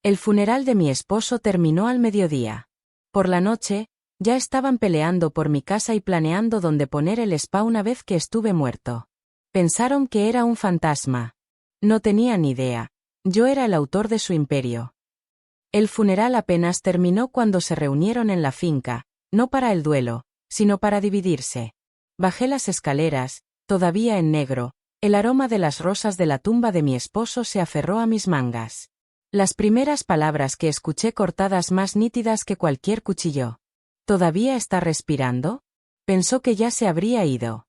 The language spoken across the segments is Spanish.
El funeral de mi esposo terminó al mediodía. Por la noche, ya estaban peleando por mi casa y planeando dónde poner el spa una vez que estuve muerto. Pensaron que era un fantasma. No tenían idea. Yo era el autor de su imperio. El funeral apenas terminó cuando se reunieron en la finca, no para el duelo, sino para dividirse. Bajé las escaleras, todavía en negro, el aroma de las rosas de la tumba de mi esposo se aferró a mis mangas. Las primeras palabras que escuché cortadas más nítidas que cualquier cuchillo. ¿Todavía está respirando? Pensó que ya se habría ido.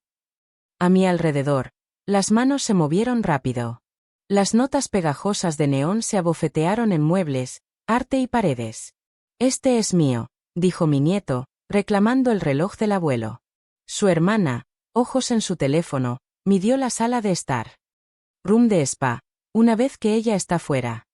A mi alrededor, las manos se movieron rápido. Las notas pegajosas de neón se abofetearon en muebles, arte y paredes. Este es mío, dijo mi nieto, reclamando el reloj del abuelo. Su hermana, ojos en su teléfono, midió la sala de estar. Room de spa, una vez que ella está fuera.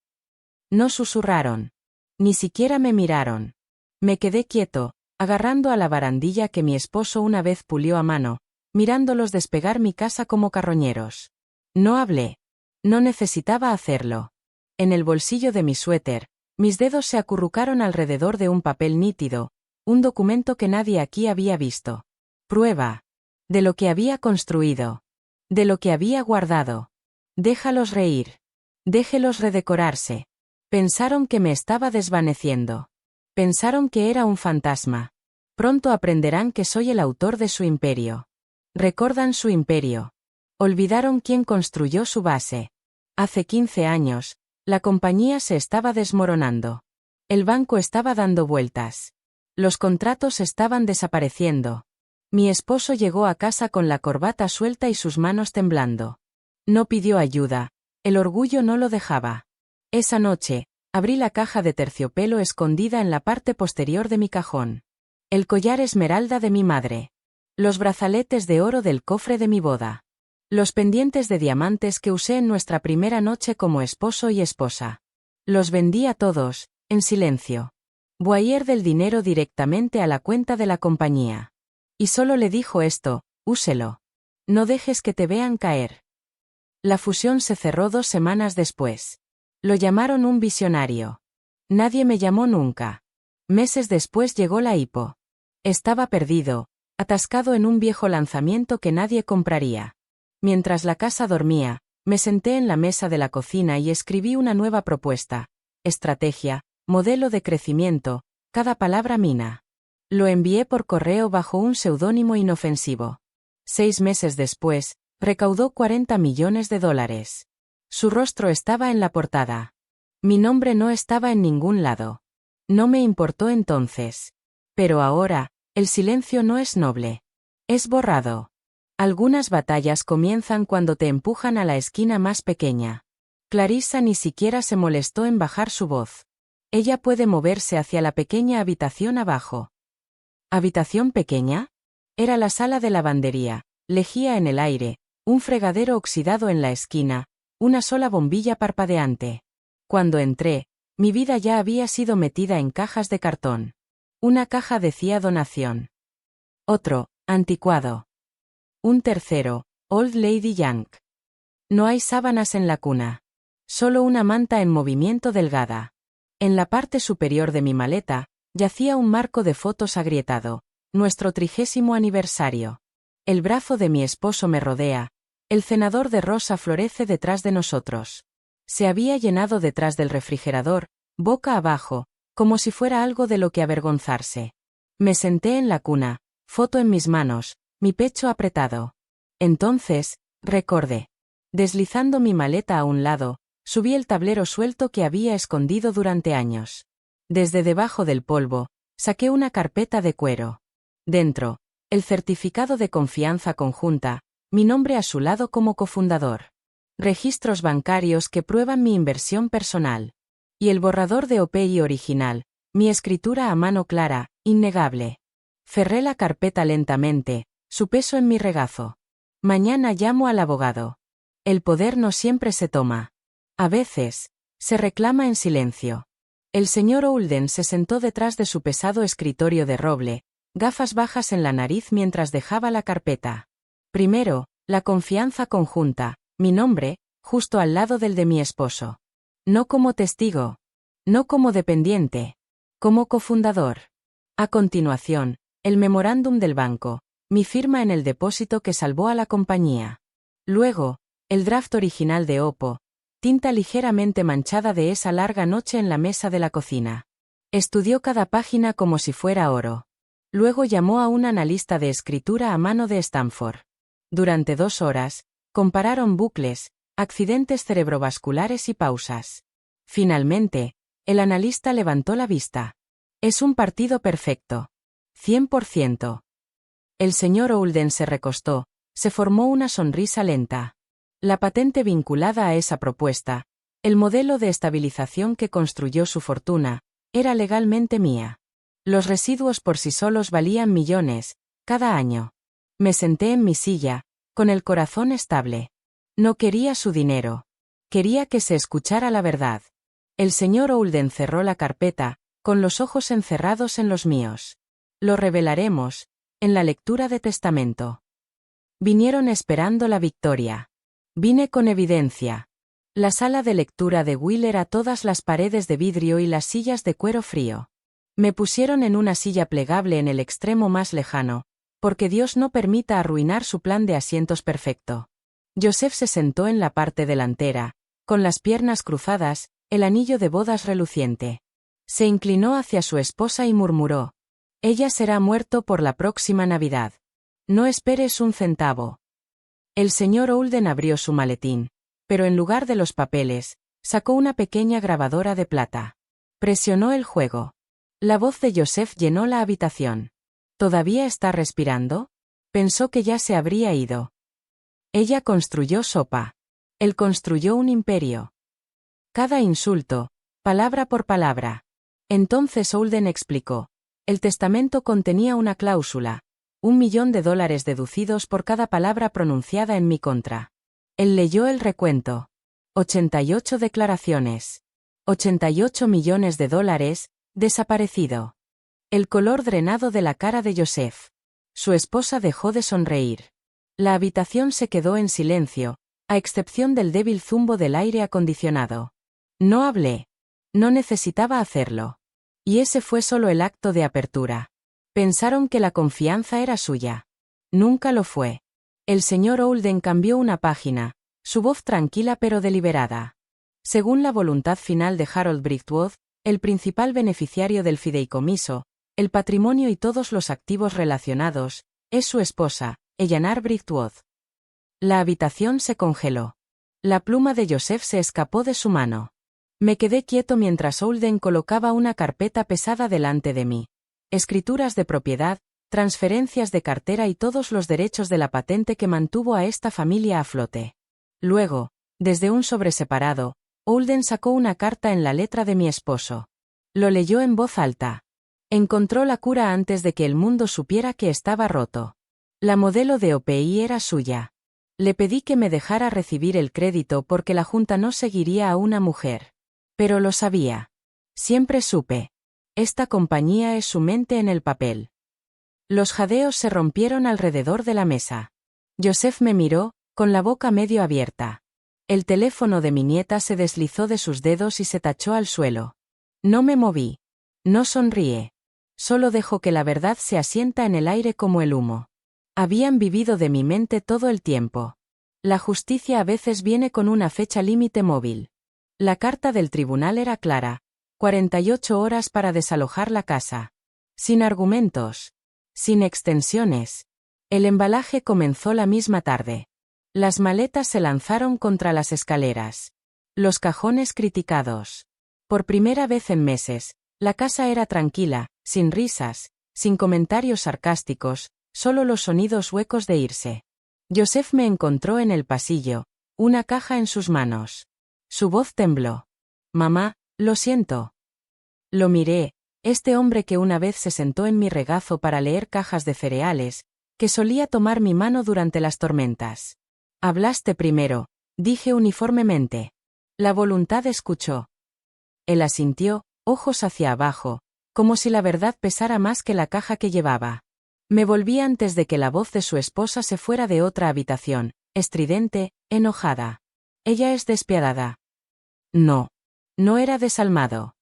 No susurraron. Ni siquiera me miraron. Me quedé quieto, agarrando a la barandilla que mi esposo una vez pulió a mano, mirándolos despegar mi casa como carroñeros. No hablé. No necesitaba hacerlo. En el bolsillo de mi suéter, mis dedos se acurrucaron alrededor de un papel nítido, un documento que nadie aquí había visto. Prueba. De lo que había construido. De lo que había guardado. Déjalos reír. Déjelos redecorarse. Pensaron que me estaba desvaneciendo. Pensaron que era un fantasma. Pronto aprenderán que soy el autor de su imperio. Recordan su imperio. Olvidaron quién construyó su base. Hace 15 años, la compañía se estaba desmoronando. El banco estaba dando vueltas. Los contratos estaban desapareciendo. Mi esposo llegó a casa con la corbata suelta y sus manos temblando. No pidió ayuda. El orgullo no lo dejaba. Esa noche, abrí la caja de terciopelo escondida en la parte posterior de mi cajón. El collar esmeralda de mi madre. Los brazaletes de oro del cofre de mi boda. Los pendientes de diamantes que usé en nuestra primera noche como esposo y esposa. Los vendí a todos, en silencio. Boyer del dinero directamente a la cuenta de la compañía. Y solo le dijo esto: úselo. No dejes que te vean caer. La fusión se cerró 2 semanas después. Lo llamaron un visionario. Nadie me llamó nunca. Meses después llegó la hipo. Estaba perdido, atascado en un viejo lanzamiento que nadie compraría. Mientras la casa dormía, me senté en la mesa de la cocina y escribí una nueva propuesta. Estrategia, modelo de crecimiento, cada palabra mina. Lo envié por correo bajo un seudónimo inofensivo. 6 meses después, recaudó $40 millones. Su rostro estaba en la portada. Mi nombre no estaba en ningún lado. No me importó entonces. Pero ahora, el silencio no es noble. Es borrado. Algunas batallas comienzan cuando te empujan a la esquina más pequeña. Clarissa ni siquiera se molestó en bajar su voz. Ella puede moverse hacia la pequeña habitación abajo. ¿Habitación pequeña? Era la sala de lavandería, lejía en el aire, un fregadero oxidado en la esquina, una sola bombilla parpadeante. Cuando entré, mi vida ya había sido metida en cajas de cartón. Una caja decía donación. Otro, anticuado. Un tercero, Old Lady Young. No hay sábanas en la cuna. Solo una manta en movimiento delgada. En la parte superior de mi maleta, yacía un marco de fotos agrietado, nuestro 30º aniversario. El brazo de mi esposo me rodea, el cenador de rosa florece detrás de nosotros. Se había llenado detrás del refrigerador, boca abajo, como si fuera algo de lo que avergonzarse. Me senté en la cuna, foto en mis manos, mi pecho apretado. Entonces, recordé. Deslizando mi maleta a un lado, subí el tablero suelto que había escondido durante años. Desde debajo del polvo, saqué una carpeta de cuero. Dentro, el certificado de confianza conjunta, mi nombre a su lado como cofundador. Registros bancarios que prueban mi inversión personal. Y el borrador de OPI original, mi escritura a mano clara, innegable. Cerré la carpeta lentamente, su peso en mi regazo. Mañana llamo al abogado. El poder no siempre se toma. A veces, se reclama en silencio. El señor Holden se sentó detrás de su pesado escritorio de roble, gafas bajas en la nariz mientras dejaba la carpeta. Primero, la confianza conjunta, mi nombre, justo al lado del de mi esposo. No como testigo. No como dependiente. Como cofundador. A continuación, el memorándum del banco, mi firma en el depósito que salvó a la compañía. Luego, el draft original de Oppo, tinta ligeramente manchada de esa larga noche en la mesa de la cocina. Estudió cada página como si fuera oro. Luego llamó a un analista de escritura a mano de Stanford. Durante 2 horas, compararon bucles, accidentes cerebrovasculares y pausas. Finalmente, el analista levantó la vista. Es un partido perfecto. 100%. El señor Oulden se recostó, se formó una sonrisa lenta. La patente vinculada a esa propuesta, el modelo de estabilización que construyó su fortuna, era legalmente mía. Los residuos por sí solos valían millones, cada año. Me senté en mi silla, con el corazón estable. No quería su dinero. Quería que se escuchara la verdad. El señor Oulden cerró la carpeta, con los ojos encerrados en los míos. Lo revelaremos, en la lectura de testamento. Vinieron esperando la victoria. Vine con evidencia. La sala de lectura de Will era todas las paredes de vidrio y las sillas de cuero frío. Me pusieron en una silla plegable en el extremo más lejano, porque Dios no permita arruinar su plan de asientos perfecto. Joseph se sentó en la parte delantera, con las piernas cruzadas, el anillo de bodas reluciente. Se inclinó hacia su esposa y murmuró: «Ella será muerto por la próxima Navidad. No esperes un centavo». El señor Oulden abrió su maletín, pero en lugar de los papeles, sacó una pequeña grabadora de plata. Presionó el juego. La voz de Joseph llenó la habitación. ¿Todavía está respirando? Pensó que ya se habría ido. Ella construyó sopa. Él construyó un imperio. Cada insulto, palabra por palabra. Entonces Oulden explicó. El testamento contenía una cláusula. $1.000.000 deducidos por cada palabra pronunciada en mi contra. Él leyó el recuento. 88 declaraciones. $88 millones, desaparecido. El color drenado de la cara de Joseph. Su esposa dejó de sonreír. La habitación se quedó en silencio, a excepción del débil zumbo del aire acondicionado. No hablé. No necesitaba hacerlo. Y ese fue solo el acto de apertura. Pensaron que la confianza era suya. Nunca lo fue. El señor Oulden cambió una página, su voz tranquila pero deliberada. Según la voluntad final de Harold Brictworth, el principal beneficiario del fideicomiso, el patrimonio y todos los activos relacionados, es su esposa, Eleanor Brictworth. La habitación se congeló. La pluma de Joseph se escapó de su mano. Me quedé quieto mientras Oulden colocaba una carpeta pesada delante de mí. Escrituras de propiedad, transferencias de cartera y todos los derechos de la patente que mantuvo a esta familia a flote. Luego, desde un sobre separado, Oulden sacó una carta en la letra de mi esposo. Lo leyó en voz alta. Encontró la cura antes de que el mundo supiera que estaba roto. La modelo de OPI era suya. Le pedí que me dejara recibir el crédito porque la junta no seguiría a una mujer. Pero lo sabía. Siempre supe. Esta compañía es su mente en el papel. Los jadeos se rompieron alrededor de la mesa. Joseph me miró, con la boca medio abierta. El teléfono de mi nieta se deslizó de sus dedos y se tachó al suelo. No me moví. No sonríe. Solo dejo que la verdad se asienta en el aire como el humo. Habían vivido de mi mente todo el tiempo. La justicia a veces viene con una fecha límite móvil. La carta del tribunal era clara. 48 horas para desalojar la casa. Sin argumentos. Sin extensiones. El embalaje comenzó la misma tarde. Las maletas se lanzaron contra las escaleras. Los cajones criticados. Por primera vez en meses, la casa era tranquila, sin risas, sin comentarios sarcásticos, solo los sonidos huecos de irse. Joseph me encontró en el pasillo, una caja en sus manos. Su voz tembló. «Mamá, lo siento». Lo miré, este hombre que una vez se sentó en mi regazo para leer cajas de cereales, que solía tomar mi mano durante las tormentas. «Hablaste primero», dije uniformemente. La voluntad escuchó. Él asintió, ojos hacia abajo, como si la verdad pesara más que la caja que llevaba. Me volví antes de que la voz de su esposa se fuera de otra habitación, estridente, enojada. «Ella es despiadada». No. No era desalmado.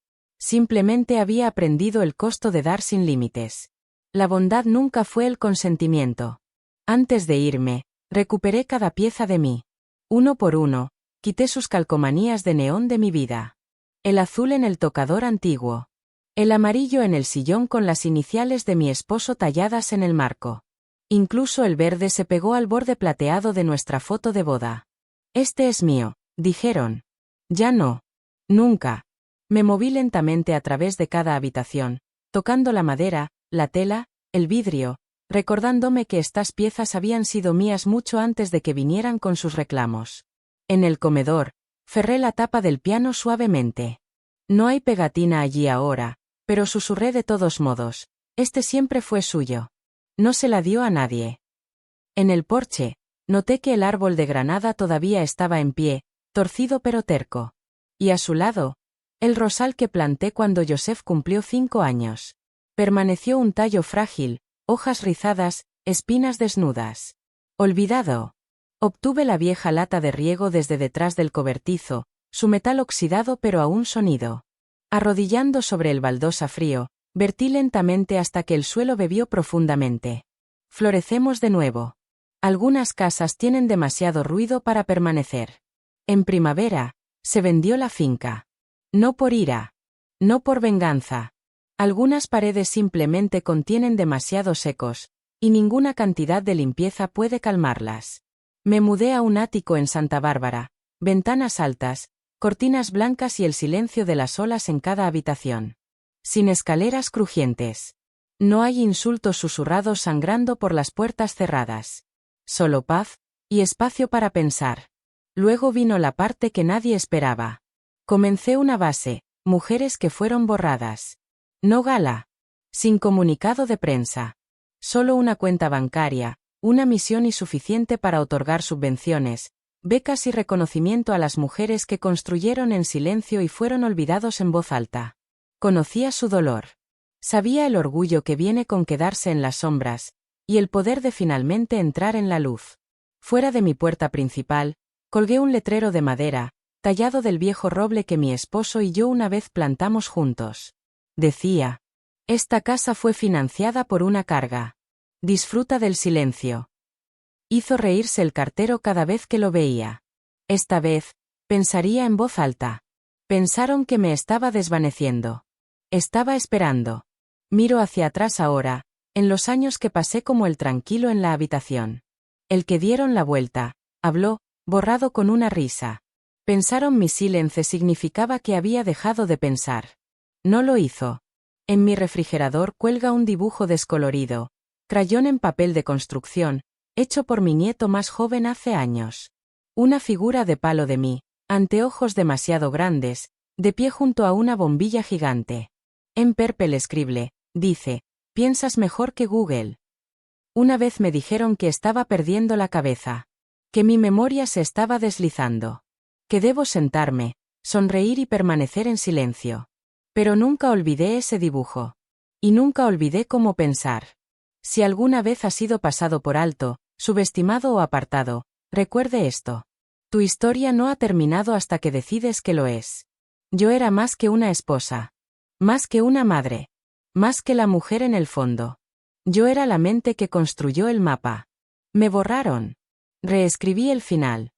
Simplemente había aprendido el costo de dar sin límites. La bondad nunca fue el consentimiento. Antes de irme, recuperé cada pieza de mí. Uno por uno, quité sus calcomanías de neón de mi vida. El azul en el tocador antiguo. El amarillo en el sillón con las iniciales de mi esposo talladas en el marco. Incluso el verde se pegó al borde plateado de nuestra foto de boda. Este es mío, dijeron. Ya no. Nunca. Me moví lentamente a través de cada habitación, tocando la madera, la tela, el vidrio, recordándome que estas piezas habían sido mías mucho antes de que vinieran con sus reclamos. En el comedor, cerré la tapa del piano suavemente. No hay pegatina allí ahora, pero susurré de todos modos, este siempre fue suyo. No se la dio a nadie. En el porche, noté que el árbol de granada todavía estaba en pie, torcido pero terco. Y a su lado, el rosal que planté cuando Joseph cumplió 5 años. Permaneció un tallo frágil, hojas rizadas, espinas desnudas. Olvidado. Obtuve la vieja lata de riego desde detrás del cobertizo, su metal oxidado pero aún sonido. Arrodillando sobre el baldosa frío, vertí lentamente hasta que el suelo bebió profundamente. Florecemos de nuevo. Algunas casas tienen demasiado ruido para permanecer. En primavera, se vendió la finca. No por ira. No por venganza. Algunas paredes simplemente contienen demasiados ecos, y ninguna cantidad de limpieza puede calmarlas. Me mudé a un ático en Santa Bárbara, ventanas altas, cortinas blancas y el silencio de las olas en cada habitación. Sin escaleras crujientes. No hay insultos susurrados sangrando por las puertas cerradas. Solo paz, y espacio para pensar. Luego vino la parte que nadie esperaba. Comencé una base, mujeres que fueron borradas. No gala. Sin comunicado de prensa. Solo una cuenta bancaria, una misión insuficiente para otorgar subvenciones, becas y reconocimiento a las mujeres que construyeron en silencio y fueron olvidados en voz alta. Conocía su dolor. Sabía el orgullo que viene con quedarse en las sombras, y el poder de finalmente entrar en la luz. Fuera de mi puerta principal, colgué un letrero de madera, tallado del viejo roble que mi esposo y yo una vez plantamos juntos. Decía: esta casa fue financiada por una carga. Disfruta del silencio. Hizo reírse el cartero cada vez que lo veía. Esta vez, pensaría en voz alta. Pensaron que me estaba desvaneciendo. Estaba esperando. Miro hacia atrás ahora, en los años que pasé como el tranquilo en la habitación. El que dieron la vuelta, habló, borrado con una risa. Pensaron mi silencio significaba que había dejado de pensar. No lo hizo. En mi refrigerador cuelga un dibujo descolorido, crayón en papel de construcción, hecho por mi nieto más joven hace años. Una figura de palo de mí, anteojos demasiado grandes, de pie junto a una bombilla gigante. En Purple Scribble, dice: piensas mejor que Google. Una vez me dijeron que estaba perdiendo la cabeza. Que mi memoria se estaba deslizando. Que debo sentarme, sonreír y permanecer en silencio. Pero nunca olvidé ese dibujo. Y nunca olvidé cómo pensar. Si alguna vez ha sido pasado por alto, subestimado o apartado, recuerde esto. Tu historia no ha terminado hasta que decides que lo es. Yo era más que una esposa. Más que una madre. Más que la mujer en el fondo. Yo era la mente que construyó el mapa. Me borraron. Reescribí el final.